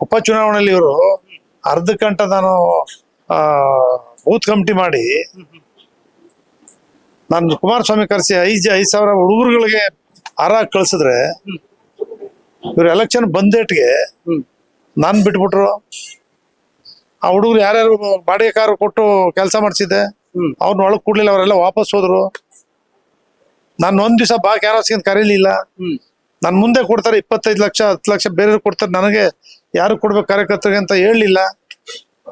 ಉಪಚುನಾವಣೆಯಲ್ಲಿ ಇವರು ಅರ್ಧ ಗಂಟೆ ನಾನು ಬೂತ್ ಕಮಿಟಿ ಮಾಡಿ ನಾನು ಕುಮಾರಸ್ವಾಮಿ ಕರೆಸಿ 5,000 ಹುಡುಗರುಗಳಿಗೆ ಹಾರ ಕಳ್ಸಿದ್ರೆ ಇವ್ರು ಎಲೆಕ್ಷನ್ ಬಂದೇಟ್ಗೆ ನಾನು ಬಿಟ್ಬಿಟ್ರು. ಆ ಹುಡುಗರು ಯಾರ್ಯಾರು ಬಾಡಿಗೆ ಕಾರು ಕೊಟ್ಟು ಕೆಲಸ ಮಾಡಿಸಿದ್ದೆ ಅವ್ರನ್ನ ಒಳಗ್ ಕೊಡ್ಲಿಲ್ಲ, ಅವರೆಲ್ಲ ವಾಪಸ್ ಹೋದ್ರು. ನಾನು ಒಂದ್ ದಿವಸ ಬಾ ಕ್ಯಾನ್ವಾಸ್ಗೆ ಕರೀಲಿಲ್ಲ. ನನ್ ಮುಂದೆ ಕೊಡ್ತಾರೆ 25 ಲಕ್ಷ 10 ಲಕ್ಷ ಬೇರೆಯವ್ರು ಕೊಡ್ತಾರೆ, ನನಗೆ ಯಾರು ಕೊಡ್ಬೇಕು ಕಾರ್ಯಕರ್ತರಿಗೆ ಅಂತ ಹೇಳಲಿಲ್ಲ.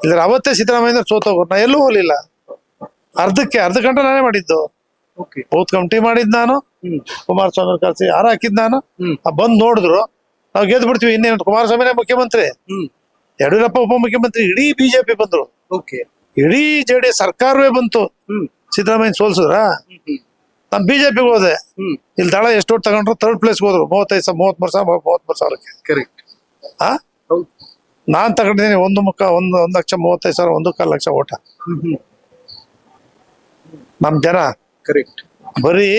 ಇದ್ರ ಅವತ್ತೇ ಸಿದ್ದರಾಮಯ್ಯ ಸೋತೋಗ್ರು. ನಾ ಎಲ್ಲೂ ಹೋಗ್ಲಿಲ್ಲ. ಅರ್ಧ ಗಂಟೆ ನಾನೇ ಮಾಡಿದ್ದು. ಬೂತ್ ಕಮಿಟಿ ಮಾಡಿದ್ ನಾನು, ಕುಮಾರಸ್ವಾಮಿ ಕರ್ಸಿ ಹಾರ ಹಾಕಿದ್ ನಾನು. ಬಂದ್ ನೋಡಿದ್ರು, ನಾವ್ ಗೆದ್ದು ಬಿಡ್ತೀವಿ, ಇನ್ನೇನು ಕುಮಾರಸ್ವಾಮಿನೇ ಮುಖ್ಯಮಂತ್ರಿ, ಯಡಿಯೂರಪ್ಪ ಉಪಮುಖ್ಯಮಂತ್ರಿ, ಇಡೀ ಬಿಜೆಪಿ ಬಂದ್ರು, ಇಡೀ JDS ಸರ್ಕಾರವೇ ಬಂತು. ಸಿದ್ದರಾಮಯ್ಯ ಸೋಲ್ಸಿದ್ರ ನಾನು ಬಿಜೆಪಿಗೆ ಹೋದೆ. ಇಲ್ಲಿ ದಳ ಎಷ್ಟು ಓಟ್ ತಗೊಂಡ್ರು, 3rd ಪ್ಲೇಸ್ ಹೋದ್ರು. 33 ಸಾವಿರಕ್ಕೆ. ನಾನ್ ತಗೊಂಡಿದ್ದೀನಿ 1,35,000 1,4 ಲಕ್ಷ ಓಟ. ನಮ್ ಜನ ಬರೀ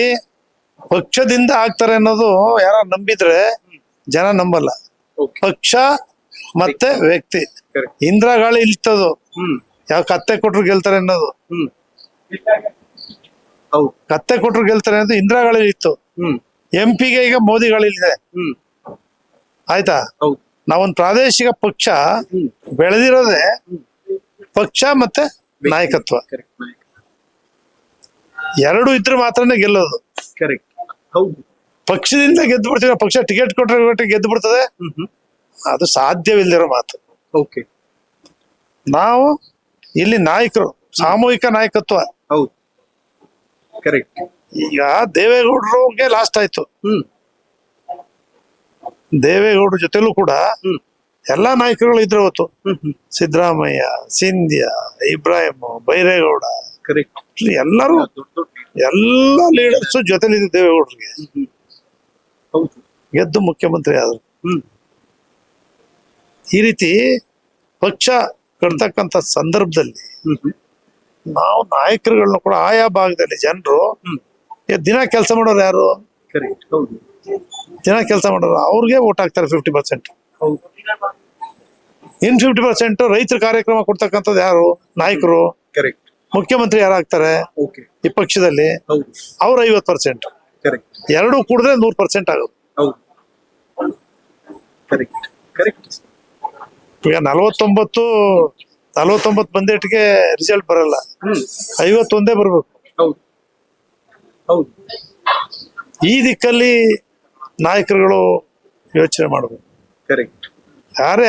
ಪಕ್ಷದಿಂದ ಆಗ್ತಾರೆ ಅನ್ನೋದು ಯಾರ ನಂಬಿದ್ರೆ ಜನ ನಂಬಲ್ಲ. ಪಕ್ಷ ಮತ್ತೆ ವ್ಯಕ್ತಿ. ಇಂದ್ರ ಗಾಳಿ ಇಲ್ತದು, ಯಾವ ಕತ್ತೆ ಕೊಟ್ರು ಗೆಲ್ತಾರೆ ಅನ್ನೋದು. ಕತ್ತೆ ಕೊಟ್ರು ಗೆಲ್ತಾರೆ ಅನ್ನೋದು ಇಂದ್ರ ಗಾಳಿ ಇತ್ತು. MP ಗೆ ಈಗ ಮೋದಿ ಗಾಳಿ ಇದೆ. ಆಯ್ತಾ, ನಾವೊಂದು ಪ್ರಾದೇಶಿಕ ಪಕ್ಷ ಬೆಳೆದಿರೋದೇ ಪಕ್ಷ ಮತ್ತೆ ನಾಯಕತ್ವ ಎರಡು ಇದ್ರೆ ಮಾತ್ರನೇ ಗೆಲ್ಲೋದು. ಪಕ್ಷದಿಂದ ಗೆದ್ದು ಬಿಡ್ತೀವಿ, ಪಕ್ಷ ಟಿಕೆಟ್ ಕೊಟ್ಟರೆ ಗೆದ್ದು ಬಿಡ್ತದೆ, ಅದು ಸಾಧ್ಯವಿಲ್ಲದಿರೋ ಮಾತು. ನಾವು ಇಲ್ಲಿ ನಾಯಕರು, ಸಾಮೂಹಿಕ ನಾಯಕತ್ವ. ಈಗ ದೇವೇಗೌಡರಿಗೆ ಲಾಸ್ಟ್ ಆಯ್ತು. ದೇವೇಗೌಡರ ಜೊತೆಲೂ ಕೂಡ ಎಲ್ಲಾ ನಾಯಕರುಗಳು ಇದ್ರು ಅವತ್ತು. ಸಿದ್ದರಾಮಯ್ಯ, ಸಿಂಧ್ಯಾ, ಇಬ್ರಾಹಿಂ, ಬೈರೇಗೌಡ, ಎಲ್ಲರೂ ಎಲ್ಲ ಲೀಡರ್ಸ್ ಜೊತೆಲಿದ್ದು ದೇವೇಗೌಡರಿಗೆ ಗೆದ್ದು ಮುಖ್ಯಮಂತ್ರಿ ಆದ್ರು. ಈ ರೀತಿ ಪಕ್ಷ ಕಟ್ತಕ್ಕಂತ ಸಂದರ್ಭದಲ್ಲಿ ನಾವು ನಾಯಕರುಗಳನ್ನ ಕೂಡ ಆಯಾ ಭಾಗದಲ್ಲಿ ಜನರು ದಿನ ಕೆಲಸ ಮಾಡೋರು ಯಾರು, ದಿನ ಕೆಲಸ ಮಾಡೋರು ಅವ್ರಿಗೆ ಓಟ್ ಹಾಕ್ತಾರೆ 50%. ಇನ್ 50% ರೈತರ ಕಾರ್ಯಕ್ರಮ ಕೊಡ್ತಕ್ಕಂಥದ್ದು ಯಾರು, ನಾಯಕರು. ಮುಖ್ಯಮಂತ್ರಿ ಯಾರು ಆಗ್ತಾರೆ ಈ ಪಕ್ಷದಲ್ಲಿ, ಅವ್ರು 50%. ಎರಡು ಕೂಡಿದ್ರೆ 100% ಆಗೋದು. ಈಗ 49 ಬಂದೇಟಿಗೆ ರಿಸಲ್ಟ್ ಬರಲ್ಲ, 51 ಬರ್ಬೇಕು. ಈ ದಿಕ್ಕಲ್ಲಿ ನಾಯಕರುಗಳು ಯೋಚನೆ ಮಾಡಬೇಕು. ಯಾರೇ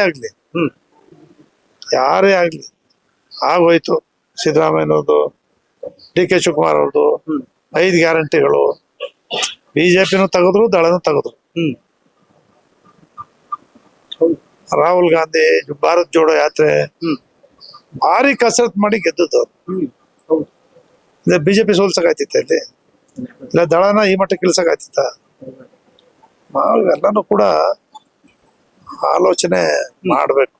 ಆಗ್ಲಿ ಆಗೋಯ್ತು. ಸಿದ್ದರಾಮಯ್ಯನವ್ರದ್ದು, DK ಶಿವಕುಮಾರ್ ಅವ್ರದ್ದು 5 ಗ್ಯಾರಂಟಿಗಳು, ಬಿಜೆಪಿನೂ ತೆಗೆದ್ರು, ದಳನೂ ತೆಗೆದ್ರು. ರಾಹುಲ್ ಗಾಂಧಿ ಭಾರತ್ ಜೋಡೋ ಯಾತ್ರೆ ಭಾರಿ ಕಸರತ್ ಮಾಡಿ ಗೆದ್ದದ್ದು. ಬಿಜೆಪಿ ಸೋಲ್ಸಕ್ಕಾಯ್ತಿತ್ತ ಇಲ್ಲಿ, ಇಲ್ಲ ದಳನ ಈ ಮಟ್ಟಕ್ಕೆ ಇಳಿಸಕ್ಕಾಯ್ತಿತ್ತ? ನಾವು ಎಲ್ಲಾನು ಕೂಡ ಆಲೋಚನೆ ಮಾಡ್ಬೇಕು.